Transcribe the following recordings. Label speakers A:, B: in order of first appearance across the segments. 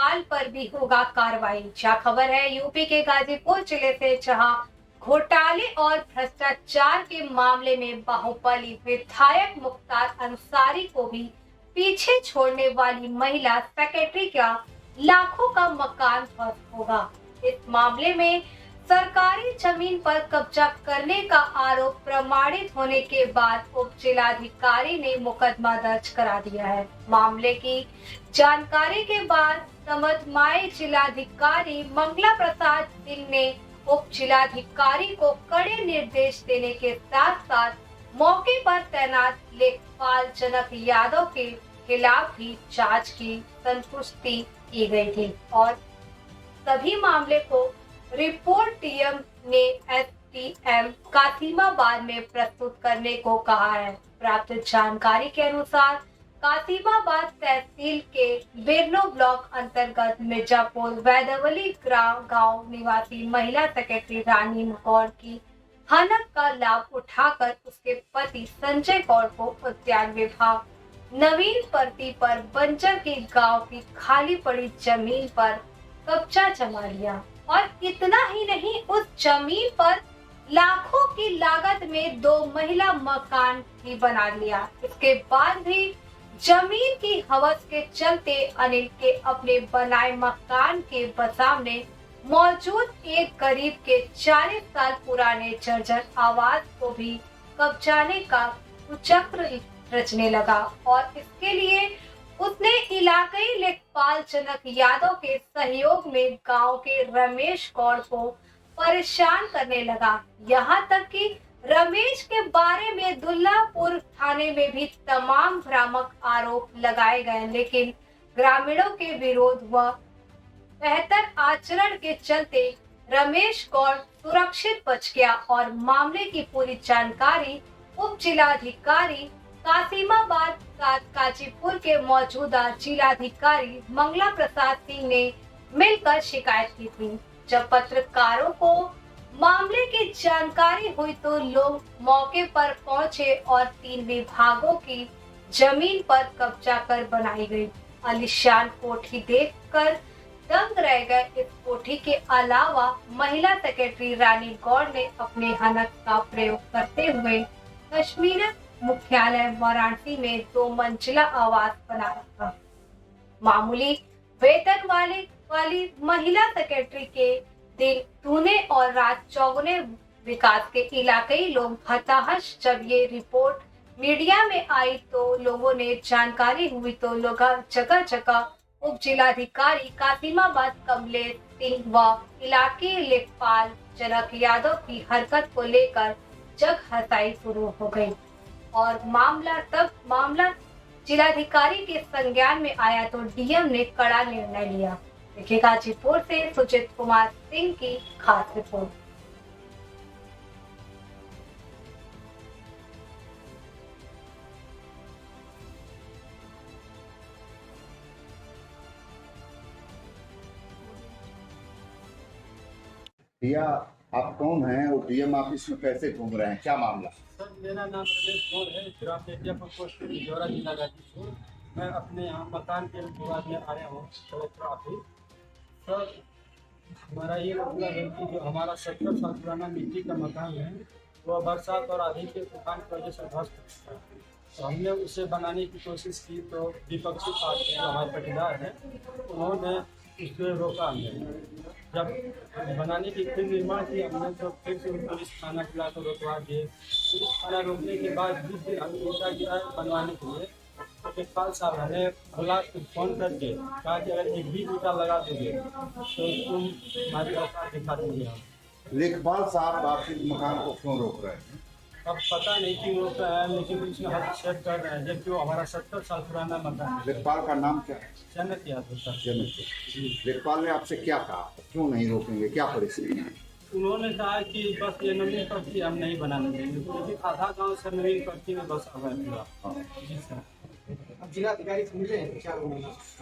A: लेखपाल पर भी होगा कार्रवाई। क्या खबर है यूपी के गाजीपुर जिले से, जहां घोटाले और भ्रष्टाचार के मामले में बाहुबली विधायक मुख्तार अंसारी को भी पीछे छोड़ने वाली महिला सेक्रेटरी का लाखों का मकान ध्वस्त होगा। इस मामले में सरकारी जमीन पर कब्जा करने का आरोप प्रमाणित होने के बाद उप जिलाधिकारी ने मुकदमा दर्ज करा दिया है। मामले की जानकारी के बाद समझमाए जिलाधिकारी मंगला प्रसाद सिंह ने उप जिलाधिकारी को कड़े निर्देश देने के साथ साथ मौके पर तैनात लेखपाल जनक यादव के खिलाफ भी जांच की संतुष्टि की गई थी और सभी मामले को रिपोर्ट डीएम ने एसडीएम कासिमाबाद में प्रस्तुत करने को कहा है। प्राप्त जानकारी के अनुसार कासिमाबाद तहसील के बिरनो ब्लॉक अंतर्गत मिर्जापुर वैदवली गांव निवासी महिला सेक्रेटरी रानी कौर की हनक का लाभ उठाकर उसके पति संजय कौर को उद्यान विभाग नवीन पर्ती पर बंजर के गांव की खाली पड़ी जमीन पर कब्जा जमा लिया और इतना ही नहीं, उस जमीन पर लाखों की लागत में 2 महिला मकान भी बना लिया। इसके बाद भी जमीन की हवस के चलते अनिल के अपने बनाए मकान के सामने मौजूद एक गरीब के 40 साल पुराने जर्जर आवास को भी कब्जाने का कुचक्र रचने लगा और इसके लिए उसने इलाकाई लेखपाल जनक यादव के सहयोग में गांव के रमेश गौड़ को परेशान करने लगा। यहाँ तक कि रमेश के बारे में दुल्लापुर थाने में भी तमाम भ्रामक आरोप लगाए गए, लेकिन ग्रामीणों के विरोध व बेहतर आचरण के चलते रमेश गौड़ सुरक्षित बच गया और मामले की पूरी जानकारी उप जिलाधिकारी कासिमाबाद गाजीपुर के मौजूदा जिलाधिकारी मंगला प्रसाद सिंह ने मिलकर शिकायत की थी। जब पत्रकारों को मामले की जानकारी हुई तो लोग मौके पर पहुंचे और 3 विभागों की जमीन पर कब्जा कर बनाई गई आलीशान कोठी देखकर दंग रह गए। इस कोठी के अलावा महिला सेक्रेटरी रानी गौड़ ने अपने हनक का प्रयोग करते हुए कश्मीर मुख्यालय वाराणसी में 2 मंजिला आवास बना रखा। मामूली वेतन वाली महिला सेक्रेटरी के दिन दूने और रात चौगुने विकास के इलाकाई लोग हताहत। जब ये रिपोर्ट मीडिया में आई तो लोगों ने जानकारी हुई तो लोग जगह जगह उप जिलाधिकारी कासिमाबाद कमलेश सिंह व इलाके लेखपाल जनक यादव की हरकत को लेकर जग हंसाई शुरू हो गई और मामला जिलाधिकारी के संज्ञान में आया तो डीएम ने कड़ा निर्णय लिया। देखिए गाजीपुर से सुजित कुमार सिंह की खास रिपोर्ट।
B: भैया आप कौन हैं और डीएम ऑफिस में कैसे घूम रहे हैं, क्या मामला?
C: सर मेरा नाम रमेश गौड़ है, ग्राम पेटियापुर पोस्ट जोरा जिला गाजीपुर। मैं अपने यहाँ मकान के विवाद में आया हूँ कलेक्टर ऑफिस। सर हमारा ये मतलब है कि जो हमारा 70 साल पुराना मिट्टी का मकान है वह बरसात और आंधी के तूफान की वजह से ध्वस्त है। तो हमने उसे बनाने की कोशिश की तो विपक्षी पार्टी जो हमारे पटीदार हैं उन्होंने उसे रोका हमें। जब बनाने की फिर निर्माण की हमने तो फिर से पुलिस थाना बुला कर रोकवा दिए। पुलिस थाना रोकने के बाद जिस दिन हमें ईटा गिरा है बनवाने के लिए तो लेखपाल साहब हमें बुला फोन करके कहा कि अगर एक भी ईटा लगा दोगे तो तुम हमारी औकात दिखा देंगे।
B: लेखपाल साहब आपके मकान को क्यों रोक रहे हैं?
C: अब पता नहीं क्यों रोक रहे हैं, लेकिन उसमें हस्तक्षेप कर रहे हैं जबकि वो हमारा 70 साल पुराना मकान है।
B: लेखपाल का नाम क्या है?
C: जनक यादव सर।
B: जनक। लेखपाल ने आपसे क्या कहा, क्यों नहीं रोकेंगे, क्या परिस्थिति है?
C: उन्होंने कहा कि बस ये नवीन पर्ची हम नहीं बनाने देंगे, क्योंकि आधा गांव से नवीन पर्ची में बसा हुआ है पूरा। जी सर।
D: अब जिलाधिकारी से मिले हैं क्या?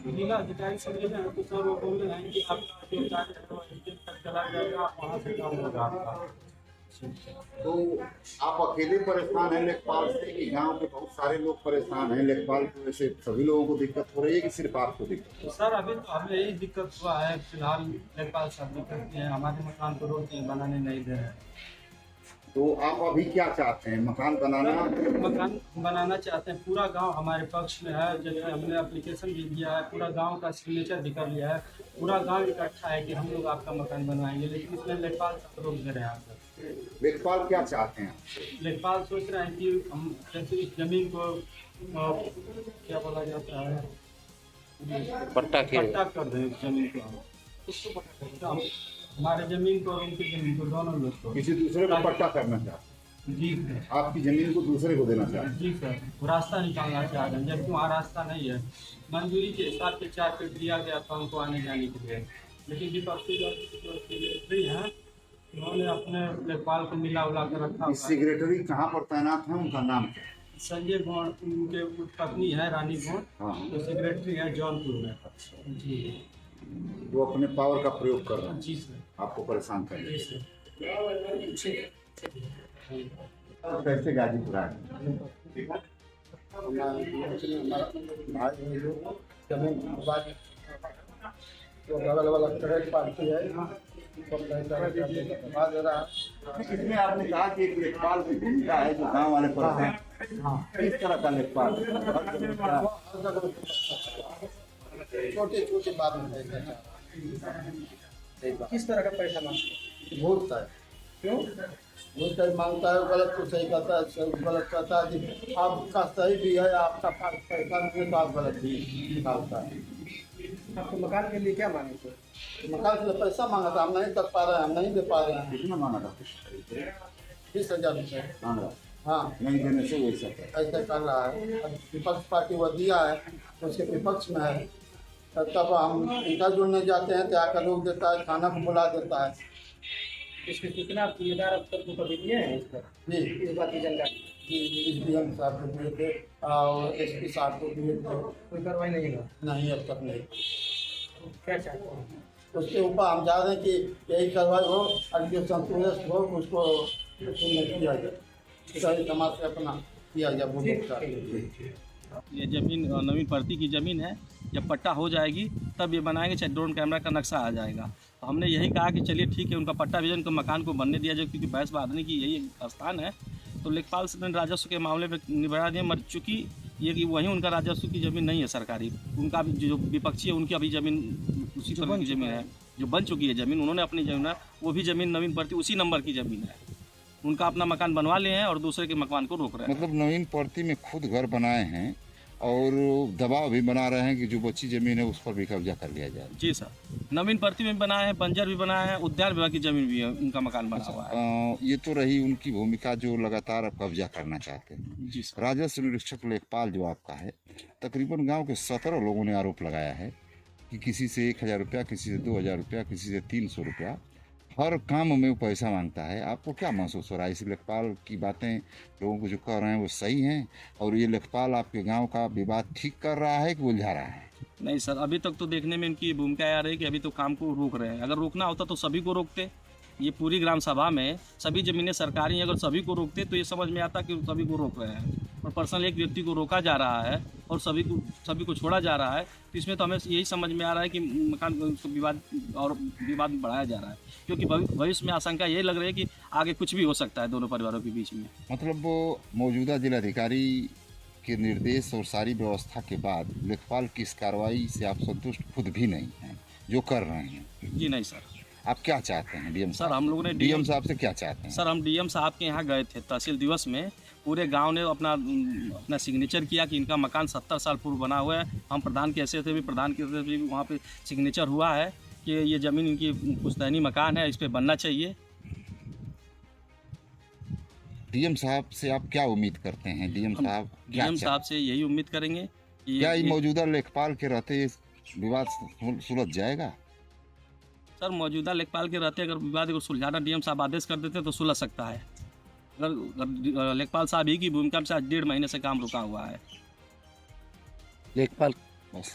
C: जिलाधिकारी से मिले हैं तो सर वो बोल रहे हैं कि आपका जो कार्य है वो तक चला जाएगा, आप वहाँ से काम होगा आपका।
B: तो आप अकेले परेशान हैं लेखपाल से कि गांव के बहुत सारे लोग परेशान हैं लेखपाल की वजह से? सभी लोगों को दिक्कत हो रही है कि सिर्फ आपको दिक्कत?
C: तो सर अभी तो हमें यही दिक्कत हुआ है फिलहाल, लेखपाल साहब दिक्कत है, हमारे मकान को रोक के बनाने नहीं दे रहे हैं।
B: तो आप अभी क्या चाहते हैं? मकान बनाना?
C: मकान बनाना चाहते हैं, पूरा गांव हमारे पक्ष में है। जैसे हमने एप्लीकेशन भी दिया है, पूरा गांव का सिग्नेचर भी कर लिया है, पूरा गांव इकट्ठा है कि हम लोग आपका मकान बनवाएंगे, लेकिन इसमें लेखपाल साहब रोक दे रहे हैं आपको।
B: लेखपाल क्या चाहते हैं?
C: लेखपाल सोच रहे हैं कि हम जैसे इस जमीन को क्या बोला जाता है, पट्टा कर दें इस जमीन को हम। तो हम हमारे जमीन को और उनकी जमीन को दोनों लोग को
B: किसी दूसरे को पट्टा करना चाहते
C: जी सर।
B: हैं? आपकी जमीन को दूसरे को देना चाहते हैं?
C: जी सर, वो रास्ता निकालना चाह रहे हैं, जबकि वहाँ रास्ता नहीं है। मंजूरी के हिसाब से 4 फीट दिया गया था उनको आने जाने के लिए, लेकिन विपक्षी दल की जो सेक्रेटरी हैं उन्होंने अपने लेखपाल को मिला उला कर रखा हुआ है।
B: सेक्रेटरी कहाँ पर तैनात है? उनका नाम क्या है?
C: संजय गौड़ उनके पत्नी है, रानी गौड़,
B: हाँ,
C: तो सेक्रेटरी है जौनपुर में। जी
B: वो अपने पावर का प्रयोग कर रहे हैं
C: जी सर।
B: आपको परेशान कर रहे
C: जी सर।
B: हैं। कैसे गाजीपुर आए?
D: हमारा भाई लोग जमीन तो बगल वाला ट्रेड पार्टी है दबा दे रहा है।
B: इसमें आपने कहा कि एक लेखपाल की भूमिका है जो गांव वाले परेशान। किस तरह का लेखपाल?
D: छोटे छोटे बात में किस तरह का पैसा मांगता है? भूलता है। क्यों भूलता है? मांगता है गलत को सही करता है, सही गलत करता है कि आपका सही भी है, आपका पैसा नहीं है तो आप गलत भी निकालता है। आपको मकान के लिए क्या मांगे थे? मकान के लिए पैसा मांगा था, हम नहीं कर पा रहे हैं, हम नहीं दे पा रहे हैं।
B: कितना मांगा था?
D: 20,000 रुपये।
B: मांगा?
D: हाँ,
B: नहीं देने से वैसा कर।
D: ऐसा कर रहा है। अब विपक्ष पार्टी वो दिया है तो उसके विपक्ष में है, तब हम इनका जुड़ने जाते हैं तो आकर रोक देता है, थाना को बुला देता है।
C: इसकी सूचना आप जिम्मेदार अफसर को कभी दिए हैं इस पर?
D: जी,
C: इस बात की जानकारी
D: SDM साहब को दिए थे और SP साहब को दिए थे।
C: कोई कार्रवाई नहीं हुआ?
D: नहीं, अब तक नहीं।
C: क्या चाहते हैं?
D: उसके ऊपर हम चाह रहे हैं कि यही कार्रवाई हो और जो संतुष्ट हो उसको किया जाए, सही समाज से अपना किया जाए। वो
E: ये ज़मीन नवीन भर्ती की ज़मीन है, जब पट्टा हो जाएगी तब ये बनाएंगे, चाहे ड्रोन कैमरा का नक्शा आ जाएगा। तो हमने यही कहा कि चलिए ठीक है, उनका पट्टा भी उनका मकान को बनने दिया जाए, क्योंकि भैंस बांधने की यही स्थान है। तो लेखपाल से राजस्व के मामले में निबटा दिया, मर चुकी ये कि वहीं उनका राजस्व की ज़मीन नहीं है सरकारी, उनका भी जो विपक्षी है उनकी अभी ज़मीन उसी तरह की ज़मीन है जो बन चुकी है ज़मीन, उन्होंने अपनी ज़मीन है, वो भी ज़मीन नवीन भर्ती उसी नंबर की ज़मीन है, उनका अपना मकान बनवा लिए हैं और दूसरे के मकान को रोक रहे हैं।
B: मतलब नवीन भर्ती में खुद घर बनाए हैं और दबाव भी बना रहे हैं कि जो बची जमीन है उस पर भी कब्जा कर लिया जाए।
E: जी सर, नवीन भर्ती में बनाए हैं, बंजर भी बनाए हैं, उद्यान विभाग की जमीन भी है, उनका मकान बना हुआ है।
B: ये तो रही उनकी भूमिका जो लगातार अब कब्जा करना चाहते हैं।
E: जी सर।
B: राजस्व निरीक्षक लेखपाल जो आपका है, तकरीबन गांव के 17 लोगों ने आरोप लगाया है कि किसी से 1,000 रुपया, किसी से 2,000 रुपया, किसी से 300 रुपया, हर काम में वो पैसा मांगता है। आपको क्या महसूस हो रहा है? इस लेखपाल की बातें लोगों को जो कह रहे हैं वो सही हैं और ये लेखपाल आपके गांव का विवाद ठीक कर रहा है कि उलझा रहा है?
E: नहीं सर, अभी तक तो देखने में इनकी भूमिका आ रही है कि अभी तो काम को रोक रहे हैं। अगर रोकना होता तो सभी को रोकते। ये पूरी ग्राम सभा में सभी ज़मीनें सरकारी हैं, अगर सभी को रोकते तो ये समझ में आता कि सभी को रोक रहे हैं, और पर्सनल एक व्यक्ति को रोका जा रहा है और सभी को छोड़ा जा रहा है। तो इसमें तो हमें यही समझ में आ रहा है कि मकान विवाद बढ़ाया जा रहा है, क्योंकि भविष्य में आशंका यही लग रही है कि आगे कुछ भी हो सकता है दोनों परिवारों के बीच में।
B: मतलब वो मौजूदा जिलाधिकारी के निर्देश और सारी व्यवस्था के बाद लेखपाल की इस कार्रवाई से आप संतुष्ट खुद भी नहीं हैं जो कर रहे हैं?
E: जी नहीं सर।
B: आप क्या चाहते हैं डीएम
E: सर? हम लोगों ने
B: डीएम साहब से क्या चाहते हैं?
E: सर, हम डीएम साहब के यहाँ गए थे तहसील दिवस में, पूरे गांव ने अपना सिग्नेचर किया कि इनका मकान 70 साल पूर्व बना हुआ है। हम प्रधान के हैसियत से भी प्रधान के हैसियत से भी वहाँ पे सिग्नेचर हुआ है कि ये ज़मीन इनकी पुश्तैनी मकान है, इस पर बनना चाहिए।
B: डीएम साहब से आप क्या उम्मीद करते हैं? डीएम साहब
E: से यही उम्मीद करेंगे कि
B: क्या ये मौजूदा लेखपाल के रहते विवाद सुलझ जाएगा?
E: सर, मौजूदा लेखपाल के रहते अगर विवाद को सुलझाना डीएम साहब आदेश कर देते तो सुलझ सकता है। अगर लेखपाल साहब ही की भूमिका से आज 1.5 महीने से काम रुका हुआ है।
B: लेखपाल बस